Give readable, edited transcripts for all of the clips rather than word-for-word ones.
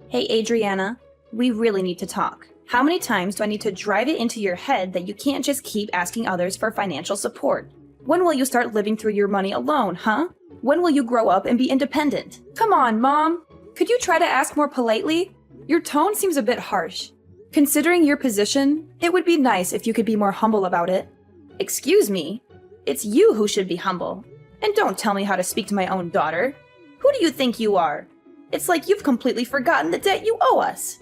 Hey, Adriana, we really need to talk. How many times do I need to drive it into your head that you can't just keep asking others for financial support? When will you start living through your money alone, huh? When will you grow up and be independent? Come on, Mom! Could you try to ask more politely? Your tone seems a bit harsh. Considering your position, it would be nice if you could be more humble about it. Excuse me? It's you who should be humble. And don't tell me how to speak to my own daughter. Who do you think you are? It's like you've completely forgotten the debt you owe us.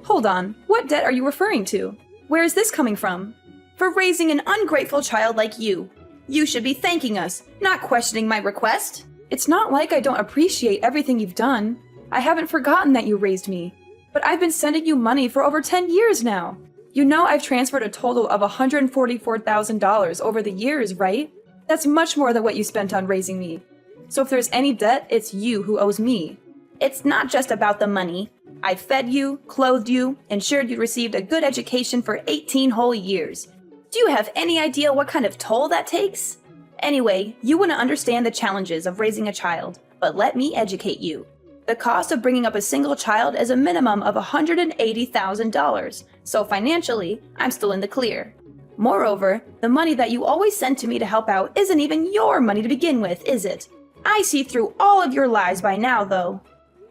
Hold on, what debt are you referring to? Where is this coming from? For raising an ungrateful child like you. You should be thanking us, not questioning my request. It's not like I don't appreciate everything you've done. I haven't forgotten that you raised me. But I've been sending you money for over 10 years now. You know I've transferred a total of $144,000 over the years, right? That's much more than what you spent on raising me. So if there's any debt, it's you who owes me. It's not just about the money. I fed you, clothed you, ensured you received a good education for 18 whole years. Do you have any idea what kind of toll that takes? Anyway, you wouldn't understand the challenges of raising a child, but let me educate you. The cost of bringing up a single child is a minimum of $180,000, so financially, I'm still in the clear. Moreover, the money that you always send to me to help out isn't even your money to begin with, is it? I see through all of your lies by now, though.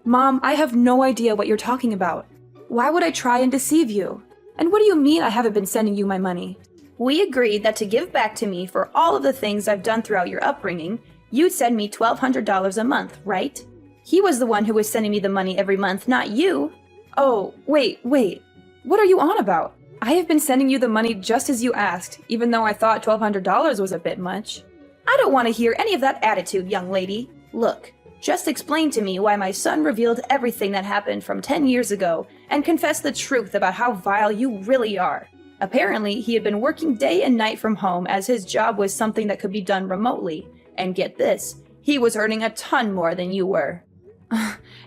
Mom, I have no idea what you're talking about. Why would I try and deceive you? And what do you mean I haven't been sending you my money? We agreed that to give back to me for all of the things I've done throughout your upbringing, you'd send me $1,200 a month, right? He was the one who was sending me the money every month, not you. Oh, wait. What are you on about? I have been sending you the money just as you asked, even though I thought $1,200 was a bit much. I don't want to hear any of that attitude, young lady. Look, just explain to me why my son revealed everything that happened from 10 years ago and confess the truth about how vile you really are. Apparently, he had been working day and night from home as his job was something that could be done remotely. And get this, he was earning a ton more than you were.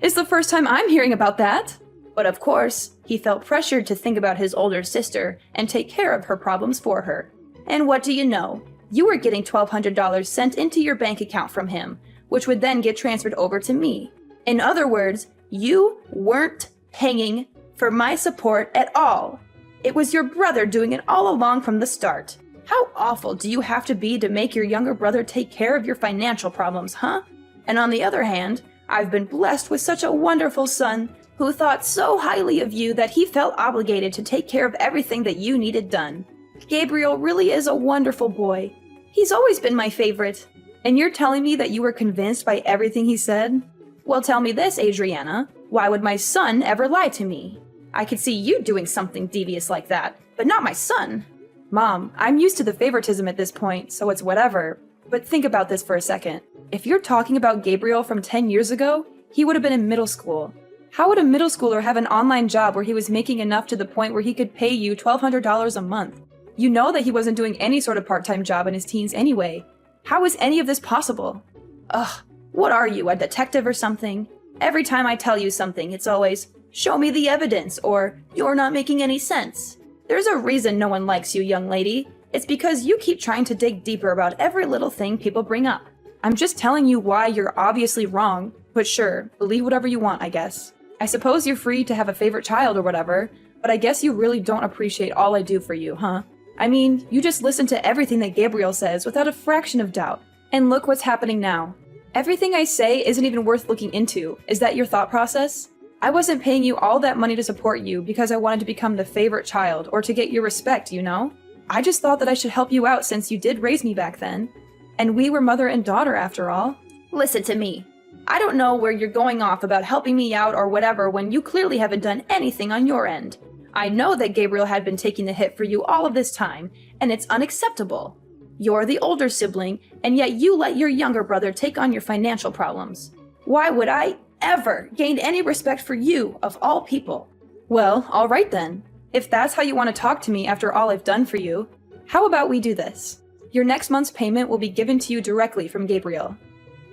It's the first time I'm hearing about that. But of course, he felt pressured to think about his older sister and take care of her problems for her. And what do you know? You were getting $1,200 sent into your bank account from him, which would then get transferred over to me. In other words, you weren't paying for my support at all. It was your brother doing it all along from the start. How awful do you have to be to make your younger brother take care of your financial problems, huh? And on the other hand, I've been blessed with such a wonderful son who thought so highly of you that he felt obligated to take care of everything that you needed done. Gabriel really is a wonderful boy. He's always been my favorite. And you're telling me that you were convinced by everything he said? Well, tell me this, Adriana. Why would my son ever lie to me? I could see you doing something devious like that, but not my son. Mom, I'm used to the favoritism at this point, so it's whatever. But think about this for a second. If you're talking about Gabriel from 10 years ago, he would have been in middle school. How would a middle schooler have an online job where he was making enough to the point where he could pay you $1,200 a month? You know that he wasn't doing any sort of part-time job in his teens anyway. How is any of this possible? Ugh, what are you, a detective or something? Every time I tell you something, it's always, show me the evidence, or you're not making any sense. There's a reason no one likes you, young lady. It's because you keep trying to dig deeper about every little thing people bring up. I'm just telling you why you're obviously wrong, but sure, believe whatever you want, I guess. I suppose you're free to have a favorite child or whatever, but I guess you really don't appreciate all I do for you, huh? I mean, you just listen to everything that Gabriel says without a fraction of doubt. And look what's happening now. Everything I say isn't even worth looking into. Is that your thought process? I wasn't paying you all that money to support you because I wanted to become the favorite child or to get your respect, you know? I just thought that I should help you out since you did raise me back then. And we were mother and daughter after all. Listen to me. I don't know where you're going off about helping me out or whatever when you clearly haven't done anything on your end. I know that Gabriel had been taking the hit for you all of this time, and it's unacceptable. You're the older sibling, and yet you let your younger brother take on your financial problems. Why would I ever gain any respect for you, of all people? Well, all right then. If that's how you want to talk to me after all I've done for you, how about we do this? Your next month's payment will be given to you directly from Gabriel.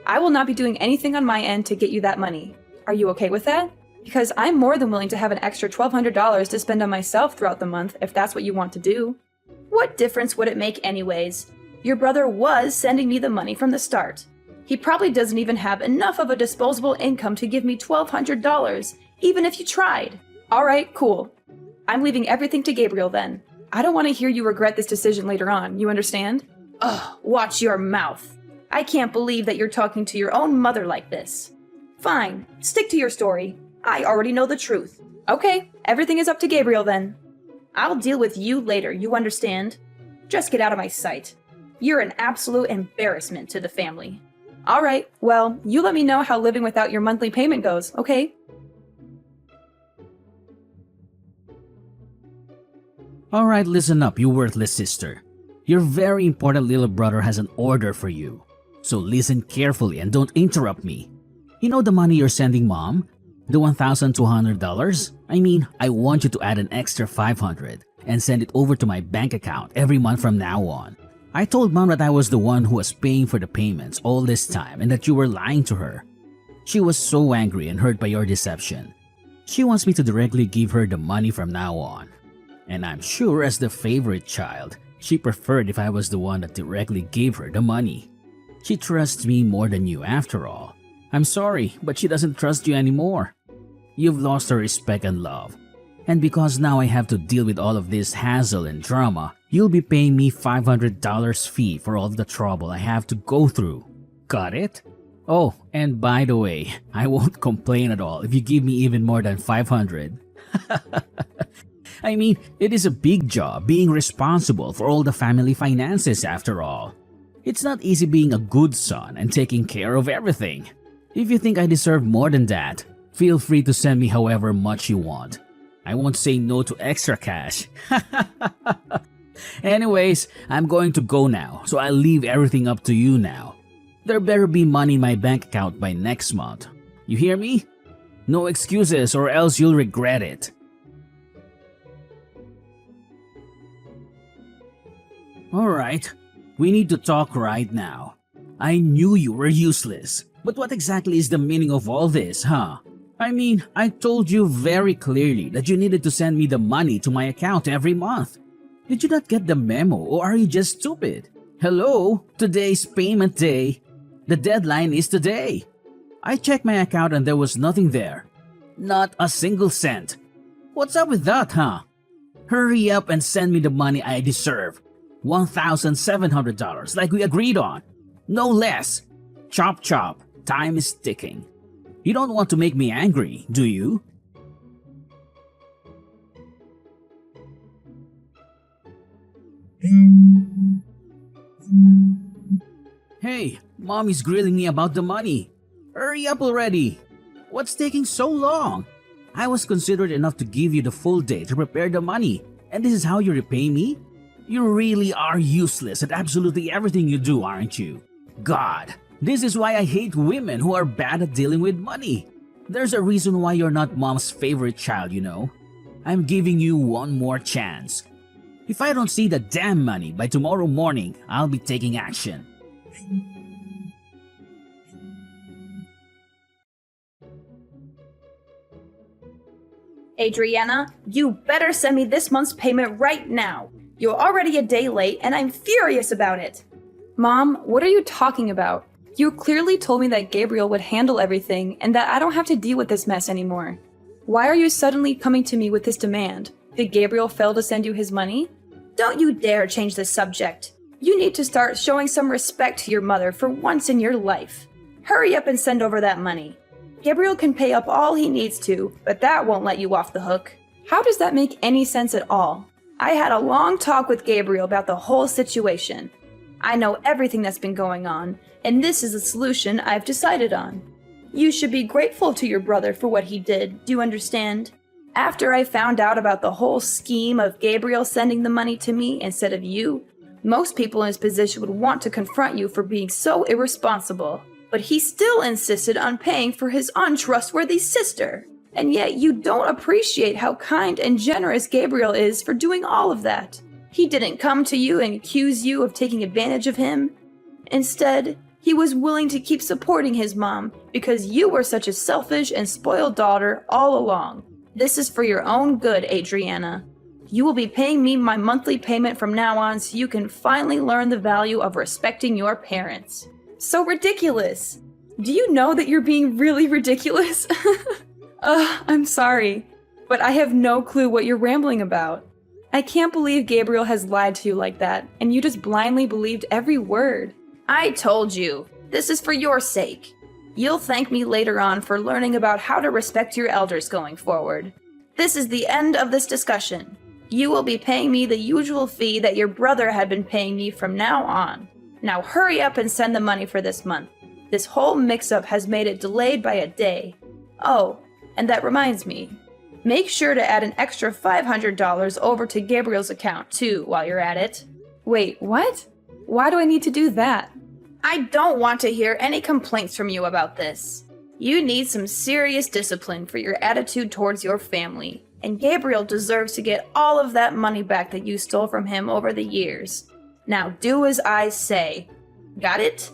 I will not be doing anything on my end to get you that money. Are you okay with that? Because I'm more than willing to have an extra $1,200 to spend on myself throughout the month if that's what you want to do. What difference would it make anyways? Your brother was sending me the money from the start. He probably doesn't even have enough of a disposable income to give me $1,200. even if you tried. Alright, cool. I'm leaving everything to Gabriel then. I don't want to hear you regret this decision later on, you understand? Ugh, watch your mouth. I can't believe that you're talking to your own mother like this. Fine, stick to your story. I already know the truth. Okay, everything is up to Gabriel then. I'll deal with you later, you understand? Just get out of my sight. You're an absolute embarrassment to the family. Alright, well, you let me know how living without your monthly payment goes, okay? Alright, listen up, you worthless sister. Your very important little brother has an order for you. So listen carefully and don't interrupt me. You know the money you're sending mom? The $1,200? I mean, I want you to add an extra $500 and send it over to my bank account every month from now on. I told mom that I was the one who was paying for the payments all this time and that you were lying to her. She was so angry and hurt by your deception. She wants me to directly give her the money from now on. And I'm sure as the favorite child, she preferred if I was the one that directly gave her the money. She trusts me more than you after all. I'm sorry, but she doesn't trust you anymore. You've lost her respect and love. And because now I have to deal with all of this hassle and drama, you'll be paying me $500 fee for all the trouble I have to go through. Got it? Oh, and by the way, I won't complain at all if you give me even more than $500. I mean, it is a big job being responsible for all the family finances after all. It's not easy being a good son and taking care of everything. If you think I deserve more than that, feel free to send me however much you want. I won't say no to extra cash. Anyways, I'm going to go now, so I'll leave everything up to you now. There better be money in my bank account by next month. You hear me? No excuses or else you'll regret it. Alright, we need to talk right now. I knew you were useless, but what exactly is the meaning of all this, huh? I mean, I told you very clearly that you needed to send me the money to my account every month. Did you not get the memo or are you just stupid? Hello, today's payment day. The deadline is today. I checked my account and there was nothing there. Not a single cent. What's up with that, huh? Hurry up and send me the money I deserve. $1,700 like we agreed on. No less. Chop chop, time is ticking. You don't want to make me angry, do you? Hey, mommy's grilling me about the money. Hurry up already. What's taking so long? I was considerate enough to give you the full day to prepare the money, and this is how you repay me? You really are useless at absolutely everything you do, aren't you? God, this is why I hate women who are bad at dealing with money. There's a reason why you're not mom's favorite child, you know. I'm giving you one more chance. If I don't see the damn money by tomorrow morning, I'll be taking action. Adriana, you better send me this month's payment right now. You're already a day late and I'm furious about it. Mom, what are you talking about? You clearly told me that Gabriel would handle everything and that I don't have to deal with this mess anymore. Why are you suddenly coming to me with this demand? Did Gabriel fail to send you his money? Don't you dare change the subject. You need to start showing some respect to your mother for once in your life. Hurry up and send over that money. Gabriel can pay up all he needs to, but that won't let you off the hook. How does that make any sense at all? I had a long talk with Gabriel about the whole situation. I know everything that's been going on, and this is the solution I've decided on. You should be grateful to your brother for what he did, do you understand? After I found out about the whole scheme of Gabriel sending the money to me instead of you, most people in his position would want to confront you for being so irresponsible. But he still insisted on paying for his untrustworthy sister. And yet you don't appreciate how kind and generous Gabriel is for doing all of that. He didn't come to you and accuse you of taking advantage of him. Instead, he was willing to keep supporting his mom because you were such a selfish and spoiled daughter all along. This is for your own good, Adriana. You will be paying me my monthly payment from now on so you can finally learn the value of respecting your parents. So ridiculous. Do you know that you're being really ridiculous? I'm sorry, but I have no clue what you're rambling about. I can't believe Gabriel has lied to you like that, and you just blindly believed every word. I told you, this is for your sake. You'll thank me later on for learning about how to respect your elders going forward. This is the end of this discussion. You will be paying me the usual fee that your brother had been paying me from now on. Now hurry up and send the money for this month. This whole mix-up has made it delayed by a day. Oh, and that reminds me. Make sure to add an extra $500 over to Gabriel's account, too, while you're at it. Wait, what? Why do I need to do that? I don't want to hear any complaints from you about this. You need some serious discipline for your attitude towards your family, and Gabriel deserves to get all of that money back that you stole from him over the years. Now do as I say. Got it?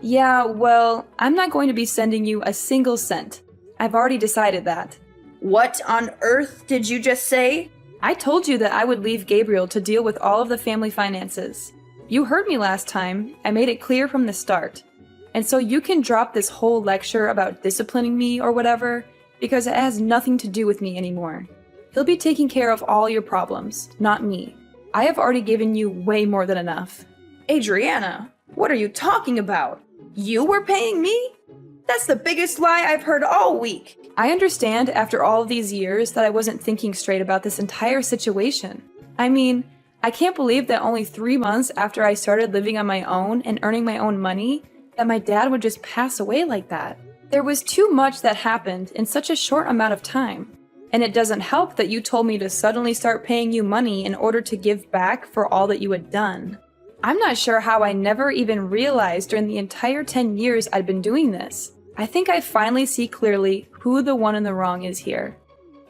Yeah, well, I'm not going to be sending you a single cent. I've already decided that. What on earth did you just say? I told you that I would leave Gabriel to deal with all of the family finances. You heard me last time. I made it clear from the start. And so you can drop this whole lecture about disciplining me or whatever, because it has nothing to do with me anymore. He'll be taking care of all your problems, not me. I have already given you way more than enough. Adriana, what are you talking about? You were paying me? That's the biggest lie I've heard all week. I understand after all of these years that I wasn't thinking straight about this entire situation. I mean, I can't believe that only 3 months after I started living on my own and earning my own money, that my dad would just pass away like that. There was too much that happened in such a short amount of time. And it doesn't help that you told me to suddenly start paying you money in order to give back for all that you had done. I'm not sure how I never even realized during the entire 10 years I'd been doing this. I think I finally see clearly who the one in the wrong is here.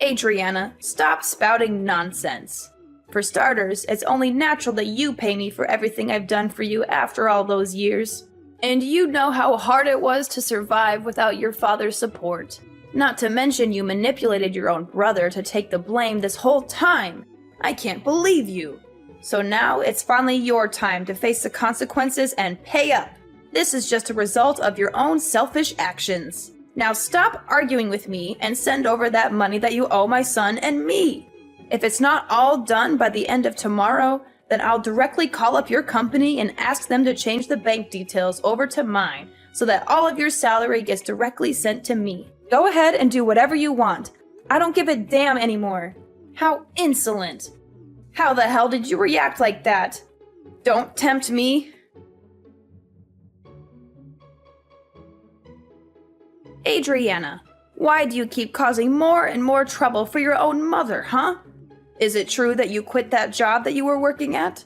Adriana, stop spouting nonsense. For starters, it's only natural that you pay me for everything I've done for you after all those years. And you know how hard it was to survive without your father's support. Not to mention you manipulated your own brother to take the blame this whole time. I can't believe you. So now it's finally your time to face the consequences and pay up. This is just a result of your own selfish actions. Now stop arguing with me and send over that money that you owe my son and me. If it's not all done by the end of tomorrow, then I'll directly call up your company and ask them to change the bank details over to mine so that all of your salary gets directly sent to me. Go ahead and do whatever you want. I don't give a damn anymore. How insolent. How the hell did you react like that? Don't tempt me. Adriana, why do you keep causing more and more trouble for your own mother, huh? Is it true that you quit that job that you were working at?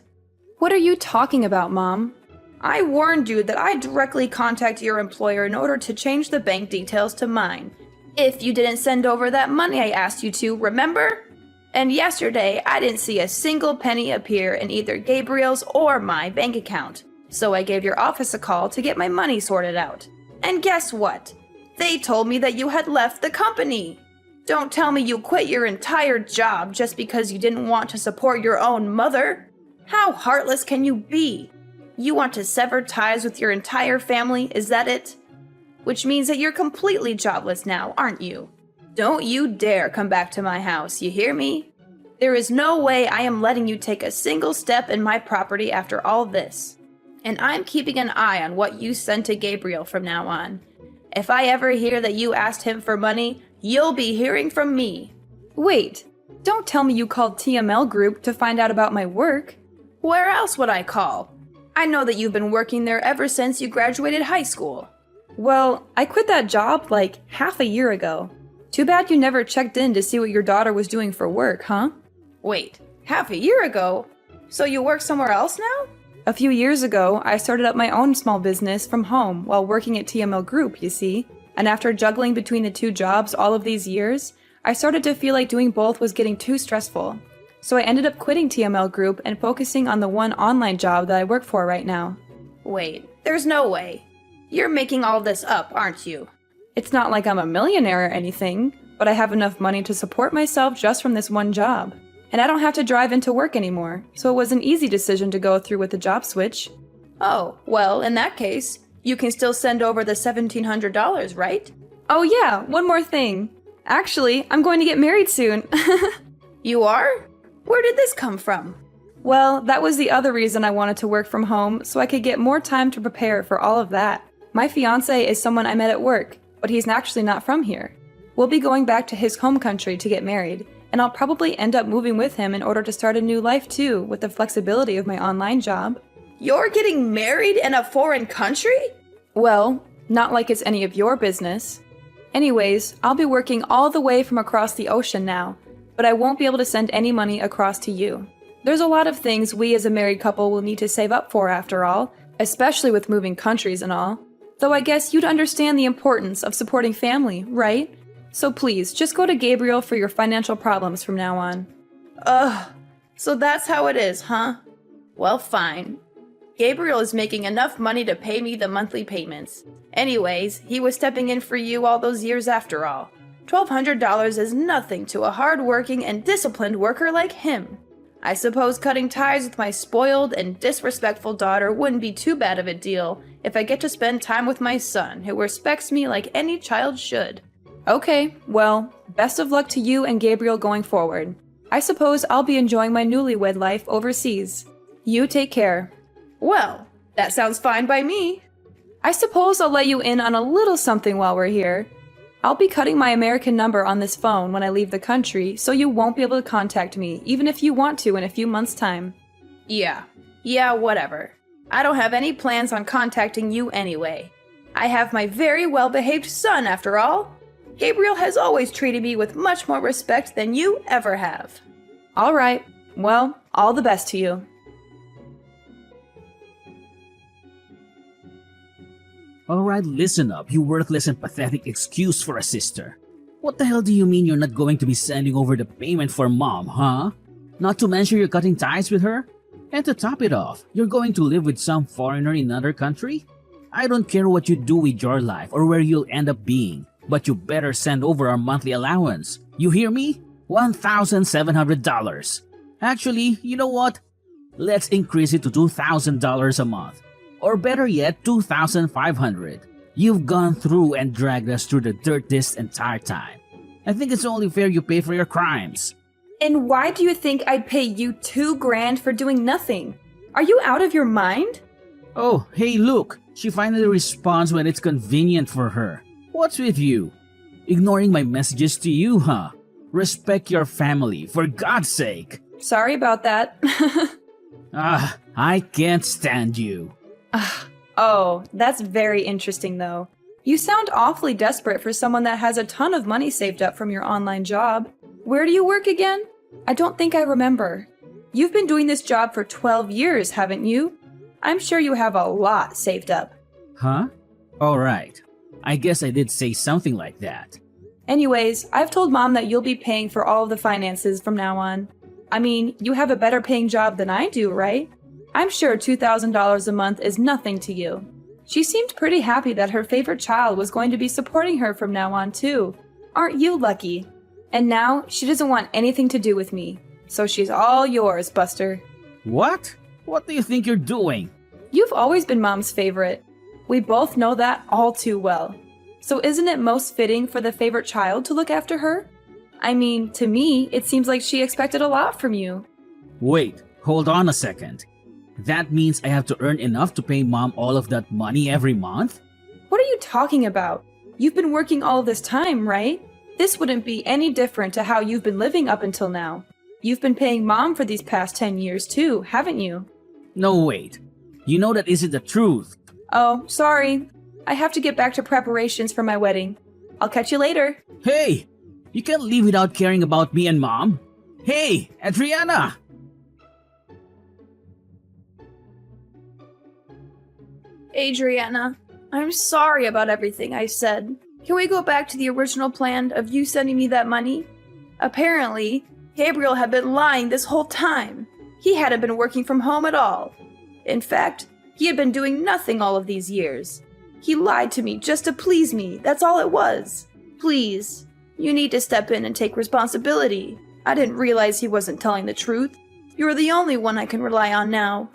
What are you talking about, Mom? I warned you that I'd directly contact your employer in order to change the bank details to mine. If you didn't send over that money I asked you to, remember? And yesterday, I didn't see a single penny appear in either Gabriel's or my bank account. So I gave your office a call to get my money sorted out. And guess what? They told me that you had left the company. Don't tell me you quit your entire job just because you didn't want to support your own mother. How heartless can you be? You want to sever ties with your entire family, is that it? Which means that you're completely jobless now, aren't you? Don't you dare come back to my house, you hear me? There is no way I am letting you take a single step in my property after all this. And I'm keeping an eye on what you send to Gabriel from now on. If I ever hear that you asked him for money, you'll be hearing from me. Wait, don't tell me you called TML Group to find out about my work. Where else would I call? I know that you've been working there ever since you graduated high school. Well, I quit that job like half a year ago. Too bad you never checked in to see what your daughter was doing for work, huh? Wait, half a year ago? So you work somewhere else now? A few years ago, I started up my own small business from home while working at TML Group, you see. And after juggling between the two jobs all of these years, I started to feel like doing both was getting too stressful. So I ended up quitting TML Group and focusing on the one online job that I work for right now. Wait, there's no way. You're making all this up, aren't you? It's not like I'm a millionaire or anything, but I have enough money to support myself just from this one job. And I don't have to drive into work anymore, so it was an easy decision to go through with the job switch. Oh, well, in that case, you can still send over the $1,700, right? Oh yeah, one more thing. Actually, I'm going to get married soon. You are? Where did this come from? Well, that was the other reason I wanted to work from home, so I could get more time to prepare for all of that. My fiancé is someone I met at work, but he's actually not from here. We'll be going back to his home country to get married, and I'll probably end up moving with him in order to start a new life too, with the flexibility of my online job. You're getting married in a foreign country? Well, not like it's any of your business. Anyways, I'll be working all the way from across the ocean now, but I won't be able to send any money across to you. There's a lot of things we as a married couple will need to save up for after all, especially with moving countries and all. Though I guess you'd understand the importance of supporting family, right? So please, just go to Gabriel for your financial problems from now on. Ugh, so that's how it is, huh? Well, fine. Gabriel is making enough money to pay me the monthly payments. Anyways, he was stepping in for you all those years after all. $1,200 is nothing to a hard-working and disciplined worker like him. I suppose cutting ties with my spoiled and disrespectful daughter wouldn't be too bad of a deal if I get to spend time with my son, who respects me like any child should. Okay, well, best of luck to you and Gabriel going forward. I suppose I'll be enjoying my newlywed life overseas. You take care. Well, that sounds fine by me. I suppose I'll let you in on a little something while we're here. I'll be cutting my American number on this phone when I leave the country, so you won't be able to contact me, even if you want to in a few months' time. Yeah, whatever. I don't have any plans on contacting you anyway. I have my very well-behaved son, after all. Gabriel has always treated me with much more respect than you ever have. All right. Well, all the best to you. Alright, listen up, you worthless and pathetic excuse for a sister. What the hell do you mean you're not going to be sending over the payment for mom, huh? Not to mention you're cutting ties with her? And to top it off, you're going to live with some foreigner in another country? I don't care what you do with your life or where you'll end up being, but you better send over our monthly allowance. You hear me? $1,700. Actually, you know what? Let's increase it to $2,000 a month. Or better yet, $2,500. You've gone through and dragged us through the dirt this entire time. I think it's only fair you pay for your crimes. And why do you think I'd pay you $2,000 for doing nothing? Are you out of your mind? Oh, hey look, she finally responds when it's convenient for her. What's with you? Ignoring my messages to you, huh? Respect your family, for God's sake. Sorry about that. I can't stand you. Oh, that's very interesting though. You sound awfully desperate for someone that has a ton of money saved up from your online job. Where do you work again? I don't think I remember. You've been doing this job for 12 years, haven't you? I'm sure you have a lot saved up. Huh? Alright. I guess I did say something like that. Anyways, I've told Mom that you'll be paying for all of the finances from now on. I mean, you have a better paying job than I do, right? I'm sure $2,000 a month is nothing to you. She seemed pretty happy that her favorite child was going to be supporting her from now on too. Aren't you lucky? And now, she doesn't want anything to do with me. So she's all yours, Buster. What? What do you think you're doing? You've always been Mom's favorite. We both know that all too well. So isn't it most fitting for the favorite child to look after her? I mean, to me, it seems like she expected a lot from you. Wait, hold on a second. That means I have to earn enough to pay Mom all of that money every month? What are you talking about? You've been working all this time, right? This wouldn't be any different to how you've been living up until now. You've been paying Mom for these past 10 years too, haven't you? No, wait. You know that isn't the truth. Oh, sorry. I have to get back to preparations for my wedding. I'll catch you later. Hey! You can't leave without caring about me and Mom. Hey, Adriana! Adriana, I'm sorry about everything I said. Can we go back to the original plan of you sending me that money? Apparently, Gabriel had been lying this whole time. He hadn't been working from home at all. In fact, he had been doing nothing all of these years. He lied to me just to please me, that's all it was. Please, you need to step in and take responsibility. I didn't realize he wasn't telling the truth. You're the only one I can rely on now.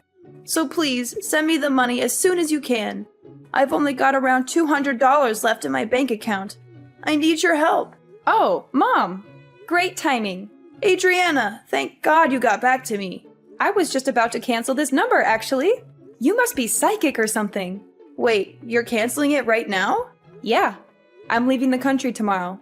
So please, send me the money as soon as you can. I've only got around $200 left in my bank account. I need your help. Oh, Mom! Great timing. Adriana, thank God you got back to me. I was just about to cancel this number, actually. You must be psychic or something. Wait, you're canceling it right now? Yeah, I'm leaving the country tomorrow.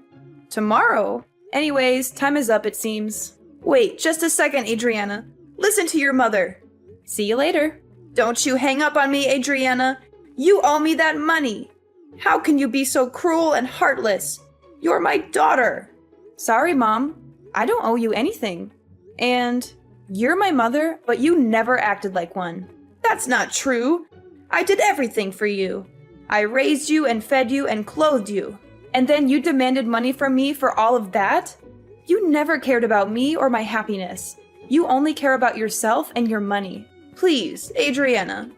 Tomorrow? Anyways, time is up, it seems. Wait, just a second, Adriana. Listen to your mother. See you later. Don't you hang up on me, Adriana. You owe me that money. How can you be so cruel and heartless? You're my daughter. Sorry, Mom. I don't owe you anything. And you're my mother, but you never acted like one. That's not true. I did everything for you. I raised you and fed you and clothed you. And then you demanded money from me for all of that? You never cared about me or my happiness. You only care about yourself and your money. Please, Adriana,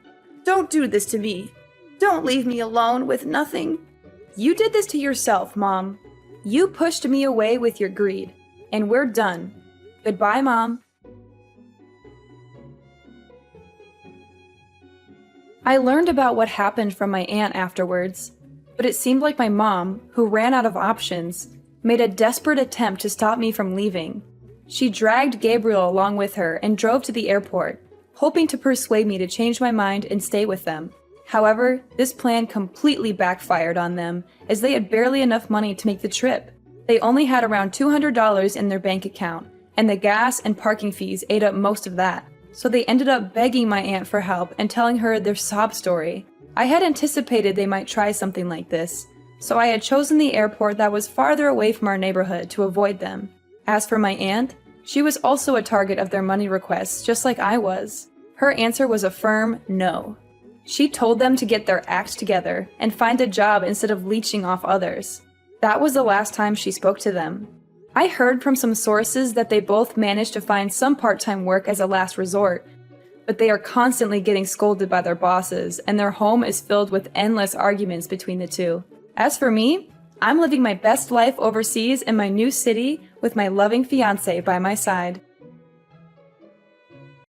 don't do this to me. Don't leave me alone with nothing. You did this to yourself, Mom. You pushed me away with your greed. And we're done. Goodbye, Mom. I learned about what happened from my aunt afterwards, but it seemed like my mom, who ran out of options, made a desperate attempt to stop me from leaving. She dragged Gabriel along with her and drove to the airport, hoping to persuade me to change my mind and stay with them. However, this plan completely backfired on them, as they had barely enough money to make the trip. They only had around $200 in their bank account, and the gas and parking fees ate up most of that. So they ended up begging my aunt for help and telling her their sob story. I had anticipated they might try something like this, so I had chosen the airport that was farther away from our neighborhood to avoid them. As for my aunt, she was also a target of their money requests, just like I was. Her answer was a firm no. She told them to get their act together and find a job instead of leeching off others. That was the last time she spoke to them. I heard from some sources that they both managed to find some part-time work as a last resort, but they are constantly getting scolded by their bosses, and their home is filled with endless arguments between the two. As for me, I'm living my best life overseas in my new city with my loving fiancé by my side.